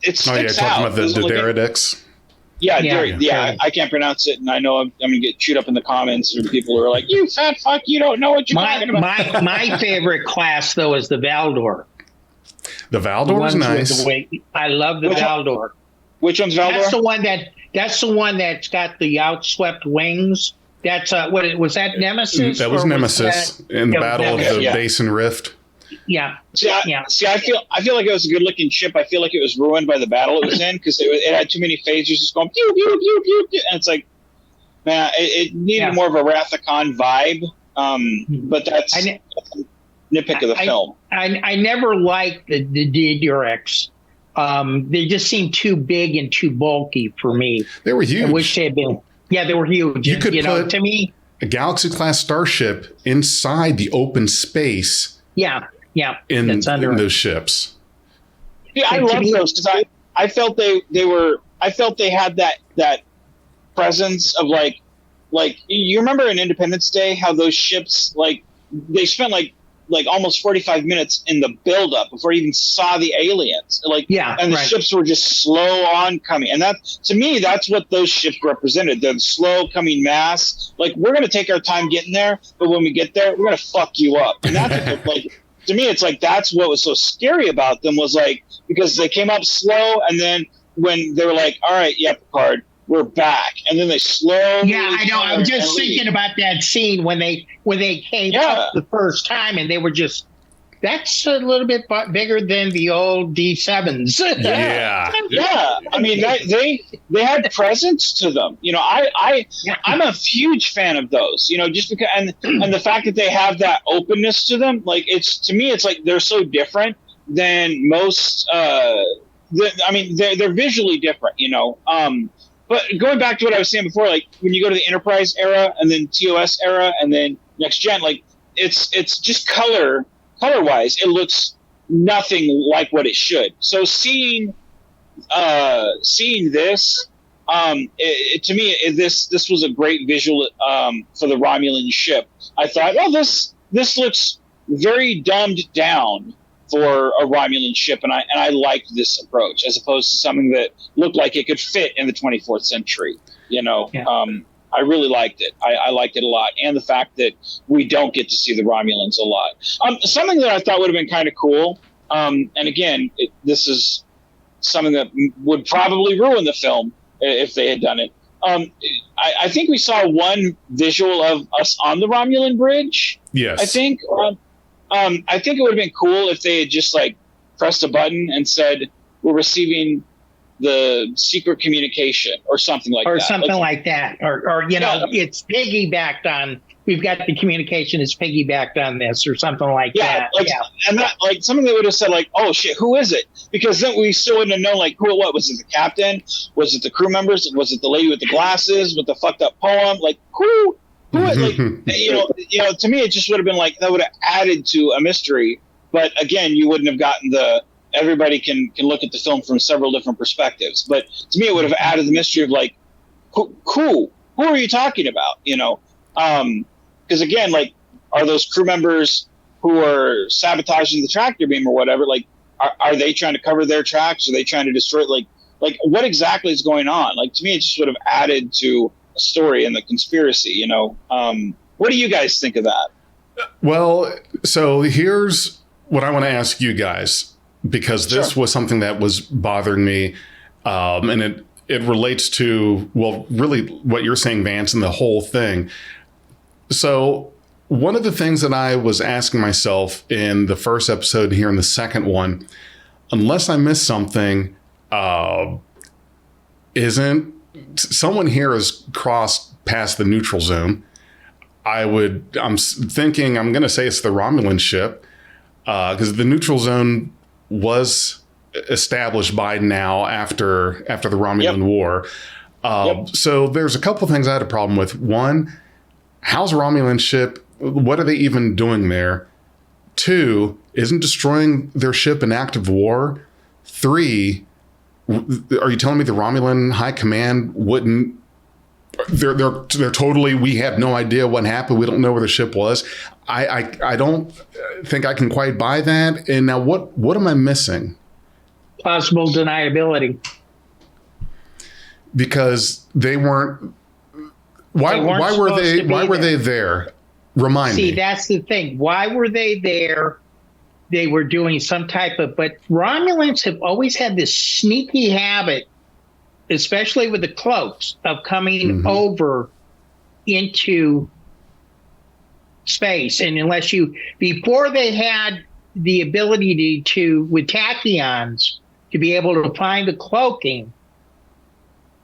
it sticks out. Oh, yeah, talking about the Derridix. Yeah, I can't pronounce it, and I know I'm going to get chewed up in the comments, and people are like, "You fat fuck, you don't know what you're talking about." My favorite class, though, is the Valdor. The Valdor is nice. I love the Valdor. Which one's Valdor? That's the one that's got the outswept wings. That's what was that, Nemesis? That was Nemesis in the Battle of the Basin Rift. Yeah. See, I feel like it was a good looking ship. I feel like it was ruined by the battle it was in, because it had too many phasers just going pew pew pew pew pew, and it's like, man, it needed more of a Wrath of Khan vibe. But that's a nitpick of the film. I never liked the Derridix. They just seemed too big and too bulky for me. They were huge. I wish they had been. Yeah, they were huge. You could put to me, a Galaxy-class starship inside the open space. Yeah. In those ships. Yeah, I love those, because I felt they had that presence of like you remember in Independence Day how those ships, they spent like almost 45 minutes in the buildup before you even saw the aliens. And the ships were just slow on coming. And that, to me, that's what those ships represented. The slow coming mass. Like, we're going to take our time getting there, but when we get there, we're going to fuck you up. And that's what, to me, it's like, that's what was so scary about them, was because they came up slow, and then when they were like, all right, yeah, Picard, we're back, and then they slowly. Yeah, I know. I was just thinking about that scene when they came up the first time, and they were just. That's a little bit bigger than the old D7s. Yeah. I mean, they had presence to them. You know, I'm a huge fan of those. You know, just because and the fact that they have that openness to them, like to me, it's like they're so different than most. They're visually different. You know, but going back to what I was saying before, like when you go to the Enterprise era and then TOS era and then Next Gen, like it's just color-wise, it looks nothing like what it should. So seeing this, to me, this was a great visual for the Romulan ship. I thought, oh, this looks very dumbed down for a Romulan ship, and I liked this approach as opposed to something that looked like it could fit in the 24th century. You know. Yeah. I really liked it. I liked it a lot. And the fact that we don't get to see the Romulans a lot. Something that I thought would have been kind of cool, and again, this is something that would probably ruin the film if they had done it. I think we saw one visual of us on the Romulan bridge. Yes. I think it would have been cool if they had just like pressed a button and said, we're receiving the secret communication or something like that. Or something like that. Or you know, it's piggybacked on, we've got the communication is piggybacked on this or something like that. And that, like something that would have said like, oh shit, who is it? Because then we still wouldn't have known like who it was. Was it the captain? Was it the crew members? Was it the lady with the glasses with the fucked up poem? Like who like, you know, to me it just would have been like, that would have added to a mystery. But again, you wouldn't have gotten everybody can look at the film from several different perspectives. But to me, it would have added the mystery of like, who are you talking about? You know, because again, like, are those crew members who are sabotaging the tractor beam or whatever? Like, are they trying to cover their tracks? Are they trying to destroy it? Like what exactly is going on? Like, to me, it just would have added to a story and the conspiracy. You know, what do you guys think of that? Well, so here's what I want to ask you guys. Because this was something that was bothering me, and it relates to, well, really what you're saying, Vance, and the whole thing. So one of the things that I was asking myself in the first episode here in the second one, unless I missed something, isn't someone here has crossed past the neutral zone? I'm thinking, I'm going to say it's the Romulan ship, because the neutral zone was established by now after the Romulan War. So there's a couple things I had a problem with. One, how's a Romulan ship? What are they even doing there? Two, isn't destroying their ship an act of war? Three, are you telling me the Romulan High Command wouldn't? They're totally. We have no idea what happened. We don't know where the ship was. I don't think I can quite buy that. And now what am I missing? Plausible deniability. Because they weren't. Why were they there? Remind me. See, that's the thing. Why were they there? They were doing some type of. But Romulans have always had this sneaky habit, especially with the cloaks, of coming over into space. And before they had the ability to with tachyons, to be able to find the cloaking,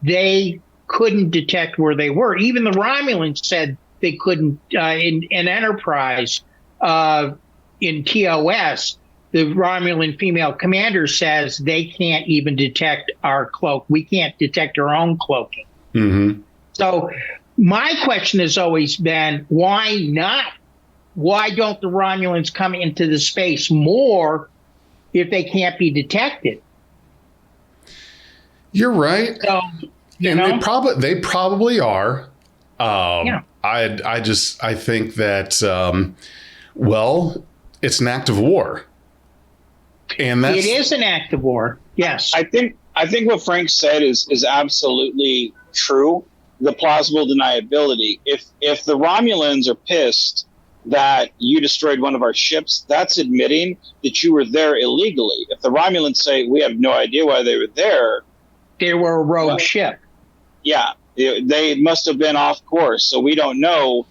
they couldn't detect where they were. Even the Romulans said they couldn't, in Enterprise, in TOS, the Romulan female commander says they can't even detect our cloak. We can't detect our own cloaking. Mm-hmm. So my question has always been, why not? Why don't the Romulans come into the space more if they can't be detected? You're right. So, they probably are. I think that, it's an act of war. And it is an act of war. Yes. I think what Frank said is absolutely true. The plausible deniability. If the Romulans are pissed that you destroyed one of our ships, that's admitting that you were there illegally. If the Romulans say we have no idea why they were there, they were a rogue ship. Yeah, they must have been off course. So we don't know.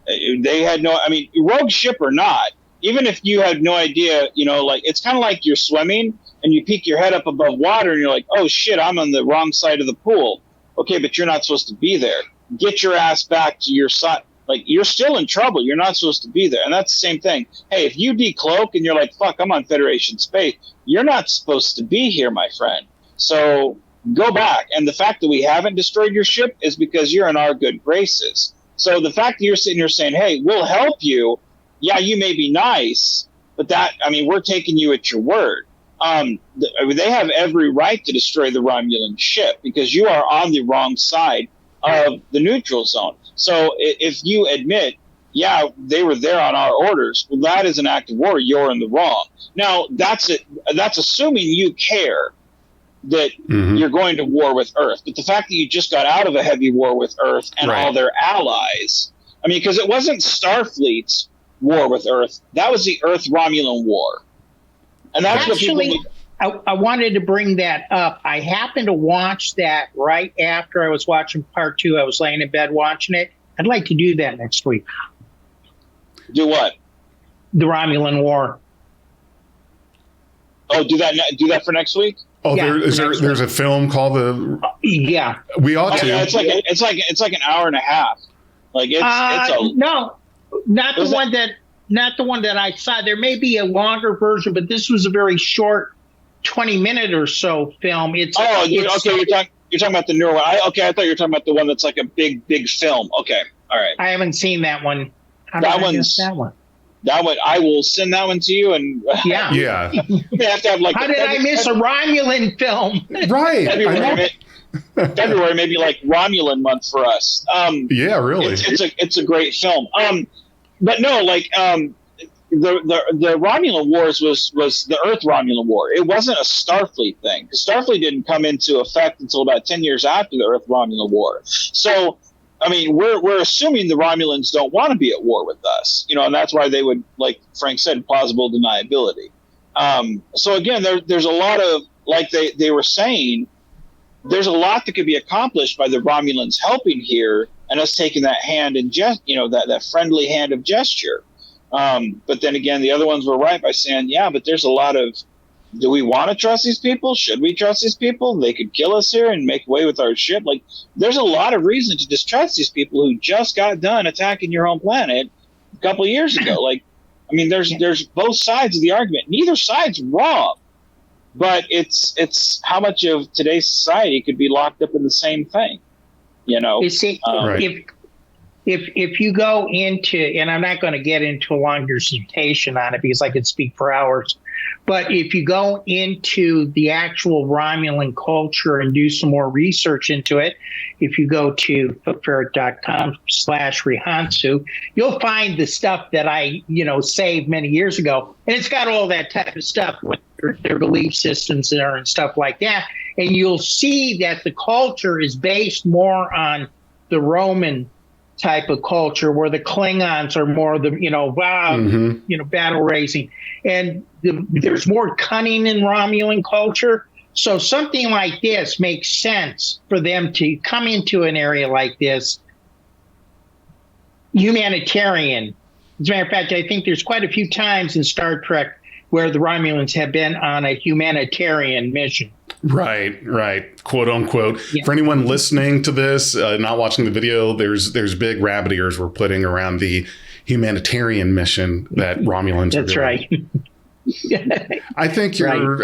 They had no. I mean, rogue ship or not, even if you had no idea, like it's kind of like you're swimming and you peek your head up above water and you're like, oh shit, I'm on the wrong side of the pool. Okay, but you're not supposed to be there. Get your ass back to your side. Like, you're still in trouble. You're not supposed to be there. And that's the same thing. Hey, if you decloak and you're like, fuck, I'm on Federation space, you're not supposed to be here, my friend. So go back. And the fact that we haven't destroyed your ship is because you're in our good graces. So the fact that you're sitting here saying, hey, we'll help you. Yeah, you may be nice, but we're taking you at your word. They have every right to destroy the Romulan ship because you are on the wrong side of the neutral zone. So if you admit, yeah, they were there on our orders, well, that is an act of war. You're in the wrong. Now, that's assuming you care that you're going to war with Earth. But the fact that you just got out of a heavy war with Earth and all their allies, because it wasn't Starfleet's war with Earth. That was the Earth-Romulan war. And that's actually, I wanted to bring that up. I happened to watch that right after I was watching part 2. I was laying in bed watching it. I'd like to do that next week. Do what? The Romulan War. Oh, do that for next week? Oh, yeah, there's a film called the. Yeah, we ought to. Yeah, it's like an hour and a half. Like no, not the one that I saw. There may be a longer version, but this was a very short, 20-minute or so film. You're talking about the newer one. I thought you were talking about the one that's like a big film. Okay, all right. I haven't seen that one. That one. I will send that one to you. And yeah. You have to have How did I miss a Romulan film? Right. February, maybe like Romulan month for us. Yeah, really. It's a great film. But no, the Romulan Wars was the Earth Romulan War. It wasn't a Starfleet thing because Starfleet didn't come into effect until about 10 years after the Earth Romulan War. So, we're assuming the Romulans don't want to be at war with us, and that's why they would, like Frank said, plausible deniability. So again, there's a lot of, like they were saying, there's a lot that could be accomplished by the Romulans helping here and us taking that hand and that friendly hand of gesture. But then again, the other ones were right by saying, yeah, but there's a lot of, do we want to trust these people? Should we trust these people? They could kill us here and make away with our ship. Like, there's a lot of reason to distrust these people who just got done attacking your home planet a couple of years ago. Like, there's both sides of the argument. Neither side's wrong, but it's how much of today's society could be locked up in the same thing. You see, if you go into, and I'm not going to get into a long dissertation on it because I could speak for hours, but if you go into the actual Romulan culture and do some more research into it, if you go to footferret.com/Rihansu, you'll find the stuff that I, saved many years ago. And it's got all that type of stuff with their belief systems there and stuff like that. And you'll see that the culture is based more on the Roman type of culture, where the Klingons are more the battle racing, and there's more cunning in Romulan culture. So something like this makes sense for them to come into an area like this. Humanitarian. As a matter of fact, I think there's quite a few times in Star Trek where the Romulans have been on a humanitarian mission. Right, quote unquote. Yeah. For anyone listening to this, not watching the video, there's big rabbit ears we're putting around the humanitarian mission that Romulans are doing. That's right. I think you're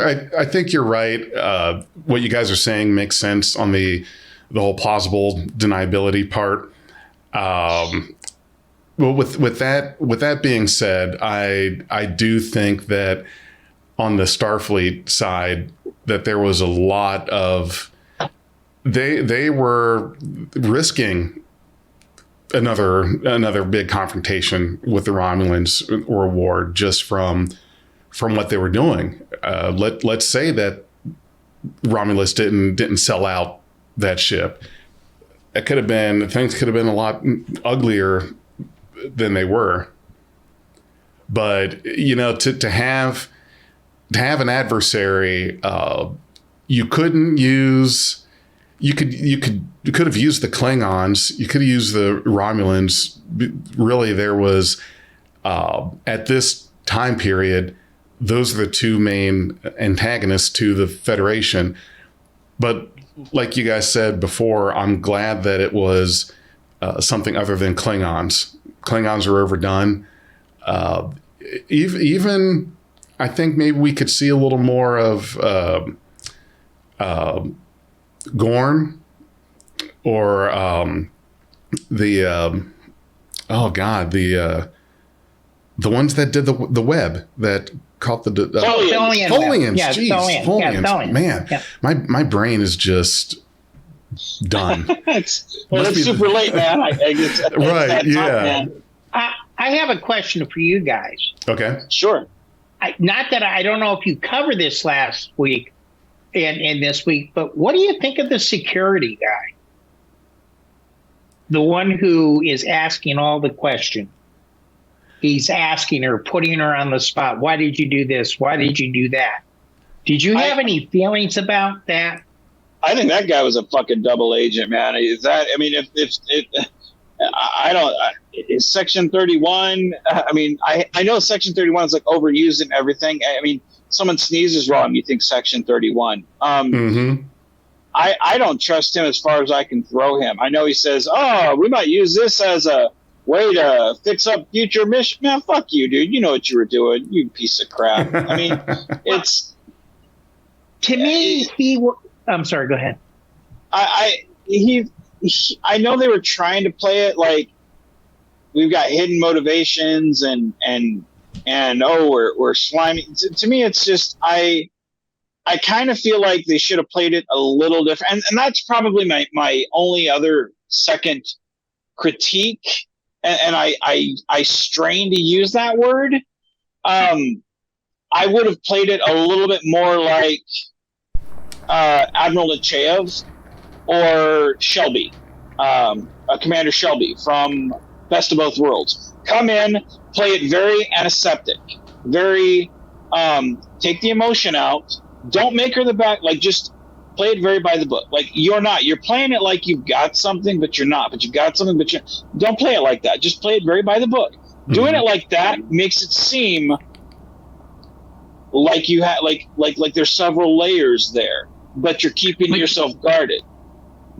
right. What you guys are saying makes sense on the whole plausible deniability part. Well, with that being said, I do think that on the Starfleet side, that there was a lot of they were risking another big confrontation with the Romulans or war just from what they were doing. Let's say that Romulus didn't sell out that ship. Things could have been a lot uglier than they were. But to have an adversary, you couldn't use you could have used the Klingons. You could have used the Romulans. Really, there was at this time period, those are the two main antagonists to the Federation. But like you guys said before, I'm glad that it was something other than Klingons. Klingons are overdone. Even I think maybe we could see a little more of Gorn or the ones that did the web that caught the Tholians. Yeah, Jeez, Tholians. Tholians. Man, Yeah. my brain is just done. it's super late, man. Right, yeah. I have a question for you guys. Okay. Sure. Not that I don't know if you covered this last week and this week, but what do you think of the security guy? The one who is asking all the questions. He's asking her, putting her on the spot. Why did you do this? Why did you do that? Did you have any feelings about that? I think that guy was a fucking double agent, man. Is that? I mean, is Section 31. I mean, I know Section 31 is like overused and everything. I mean, someone sneezes wrong, you think Section 31. I don't trust him as far as I can throw him. I know he says, "Oh, we might use this as a way to fix up future mission." Man, fuck you, dude. You know what you were doing, you piece of crap. I mean, it's to me. I'm sorry. Go ahead. I know they were trying to play it like we've got hidden motivations and we're slimy. To me, it's just I kind of feel like they should have played it a little different, and that's probably my only other second critique. And I strain to use that word. I would have played it a little bit more like Admiral Nechayev or Shelby, Commander Shelby from Best of Both Worlds. Come in, play it very antiseptic, very take the emotion out. Don't make her the back. Like, just play it very by the book. Like, you're playing it like you've got something, but you're not. But you've got something, but you don't play it like that. Just play it very by the book. Mm-hmm. Doing it like that makes it seem like you had like there's several layers there, but you're keeping yourself guarded.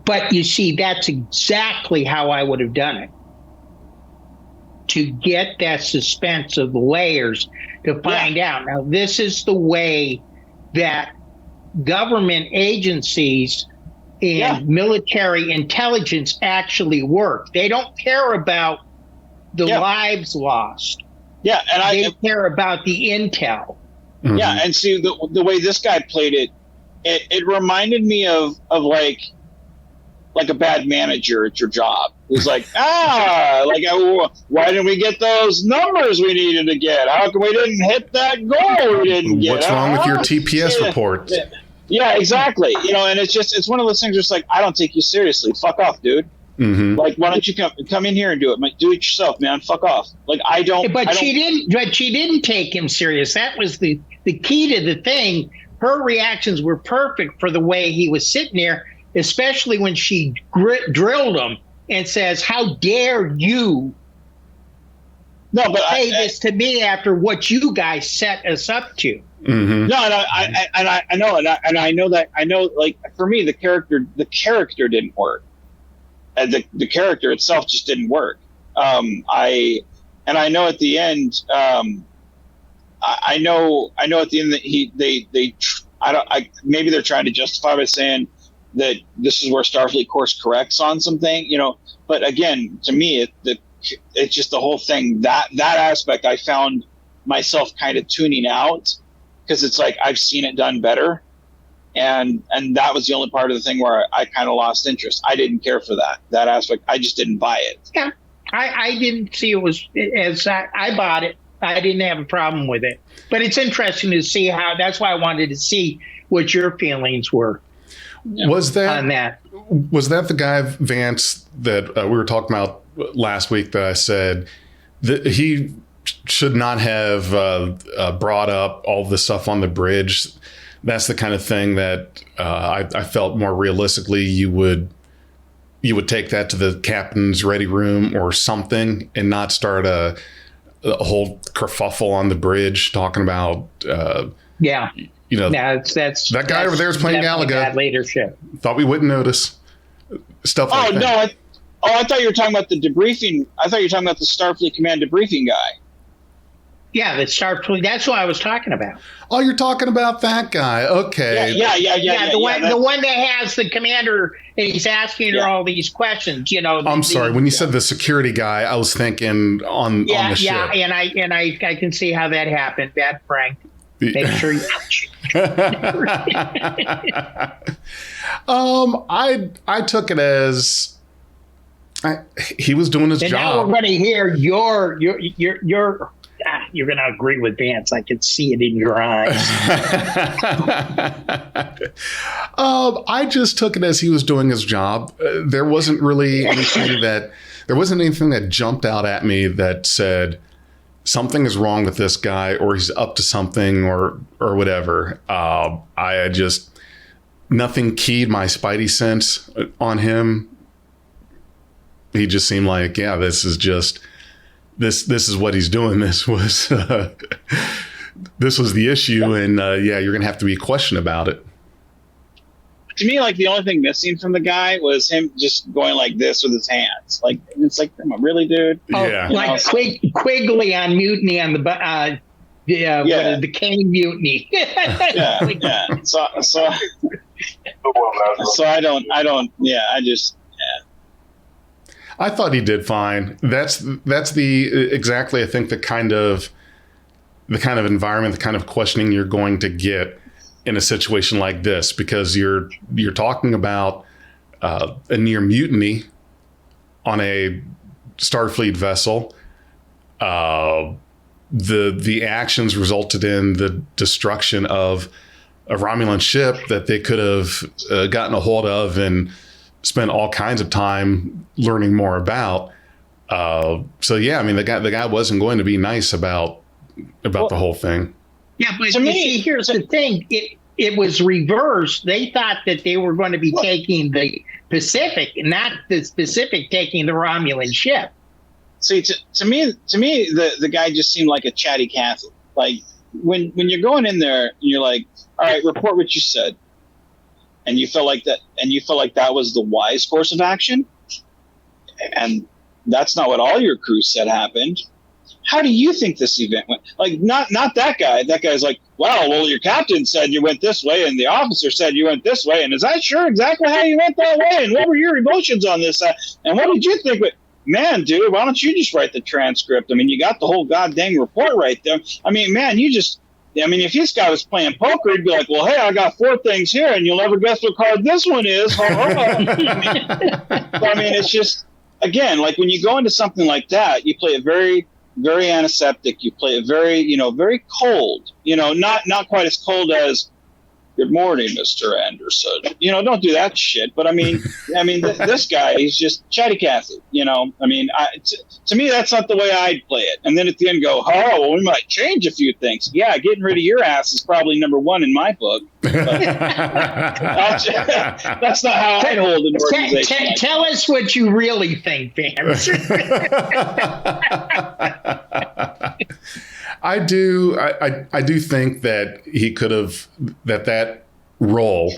But you see, that's exactly how I would have done it. To get that suspense of the layers to find out. Now, this is the way that government agencies and military intelligence actually work. They don't care about the lives lost. Yeah, and they care about the intel. Mm-hmm. Yeah, and see the way this guy played it, it reminded me of like a bad manager at your job. Who's like, why didn't we get those numbers we needed to get? How come we didn't hit that goal we didn't get? What's wrong with your TPS report? Yeah, exactly. And it's one of those things where it's like, I don't take you seriously. Fuck off, dude. Mm-hmm. Like, why don't you come in here and do it? Do it yourself, man. Fuck off. Like, I don't. But she didn't take him serious. That was the key to the thing. Her reactions were perfect for the way he was sitting there, especially when she drilled him and says, "How dare you say this to me after what you guys set us up to?" Mm-hmm. No, and I know that like, for me the character didn't work. The character itself just didn't work. I know at the end, I know at the end that maybe they're trying to justify by saying that this is where Starfleet course corrects on something, but again, to me, it's just the whole thing, that aspect I found myself kind of tuning out, because it's like, I've seen it done better. And that was the only part of the thing where I kind of lost interest. I didn't care for that aspect. I just didn't buy it. Yeah, I didn't see it was as I bought it. I didn't have a problem with it. But it's interesting to see how. That's why I wanted to see what your feelings were. Was that on that? Was that the guy Vance that we were talking about last week that I said that he should not have brought up all this stuff on the bridge? that's the kind of thing that I felt more realistically you would take that to the captain's ready room or something, and not start a whole kerfuffle on the bridge talking about Yeah. That's that guy over there is playing Galaga. Bad leadership. Thought we wouldn't notice stuff like that. I thought you were talking about the debriefing. I thought you were talking about the Starfleet Command debriefing guy. Yeah, the Starfleet. That's what I was talking about. Oh, you're talking about that guy. Okay. Yeah. The one that has the commander, and he's asking her all these questions. I'm sorry. When you said the security guy, I was thinking on the ship. Yeah, and I can see how that happened. Bad Frank. Make sure you. I took it as he was doing his job. Now we're going to hear you're going to agree with Vance. I can see it in your eyes. I just took it as he was doing his job. There wasn't really anything that jumped out at me that said something is wrong with this guy, or he's up to something, or whatever. I just, nothing keyed my spidey sense on him. He just seemed like, yeah, this is what he's doing. This was the issue, and you're gonna have to be a question about it. To me, like, the only thing missing from the guy was him just going like this with his hands. Like, it's like, really, dude? Yeah. Like Quigley on Mutiny on the Kane Mutiny. yeah. So I don't. I thought he did fine. That's exactly, I think, the kind of environment, the kind of questioning you're going to get in a situation like this, because you're talking about a near mutiny on a Starfleet vessel. The actions resulted in the destruction of a Romulan ship that they could have gotten a hold of and spent all kinds of time learning more about. So yeah, I mean, the guy wasn't going to be nice about the whole thing. Yeah, but to me, here's the thing. It was reversed. They thought that they were going to be taking the Pacific, not the Pacific taking the Romulan ship. See, to me, the guy just seemed like a chatty Cathy. Like, when you're going in there, and you're like, all right, report what you said. And you felt like that was the wise course of action. And that's not what all your crew said happened. How do you think this event went? Like, not that guy. That guy's like, well, your captain said you went this way, and the officer said you went this way, and is that sure exactly how you went that way? And what were your emotions on this? And what did you think? Man, dude, why don't you just write the transcript? I mean, you got the whole goddamn report right there. I mean, man, if this guy was playing poker, he'd be like, well, hey, I got 4 things here, and you'll never guess what card this one is. I mean, it's just, again, like, when you go into something like that, you play it very, very antiseptic. You play it very, very cold. Not quite as cold as, good morning, Mr. Anderson. Don't do that shit. But I mean, this guy, he's just chatty Cathy. I mean, to me, that's not the way I'd play it. And then at the end, go, oh, well, we might change a few things. Yeah, getting rid of your ass is probably number 1 in my book. But that's not how I'd hold an organization. Tell us what you really think, Vance. I do think that he could have that role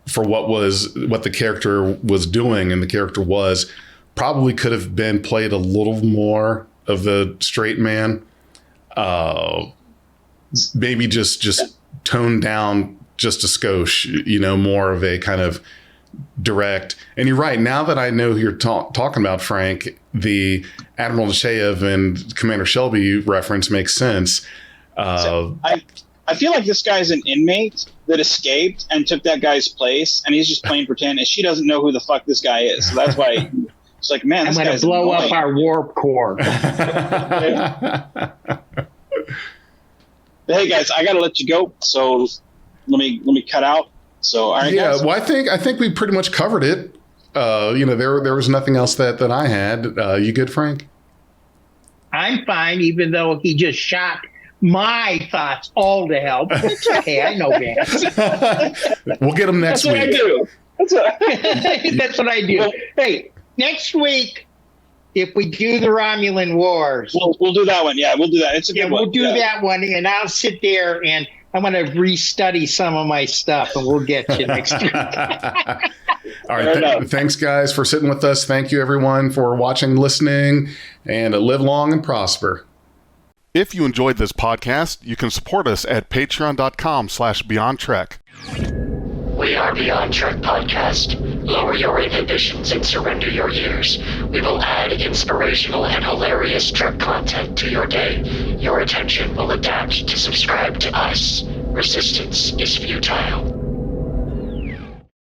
for what the character was doing, and the character was, probably could have been played a little more of the straight man. Maybe just toned down just a skosh, more of a kind of direct. And you're right. Now that I know who you're talking about, Frank, the Admiral Nechayev and Commander Shelby reference makes sense. I feel like this guy's an inmate that escaped and took that guy's place, and he's just playing pretend, and she doesn't know who the fuck this guy is. So that's why it's like, man, this I'm going to blow up our warp core. Hey guys, I got to let you go. So let me cut out. So, all right, yeah, guys. Well, I think we pretty much covered it. There was nothing else that I had. You good, Frank? I'm fine, even though he just shot my thoughts all to hell. But it's okay. I know Vance. We'll get them next That's what I week. do. That's what I do. Well, Hey, next week, if we do the Romulan Wars, we'll do that one. Yeah, we'll do that. It's a good one. we'll do that one, and I'll sit there and I'm going to restudy some of my stuff, and we'll get you next week. All right. Thanks, guys, for sitting with us. Thank you, everyone, for watching, listening, and live long and prosper. If you enjoyed this podcast, you can support us at patreon.com/BeyondTrek. We are Beyond Trek Podcast. Lower your inhibitions and surrender your ears. We will add inspirational and hilarious Trek content to your day. Your attention will adapt to subscribe to us. Resistance is futile.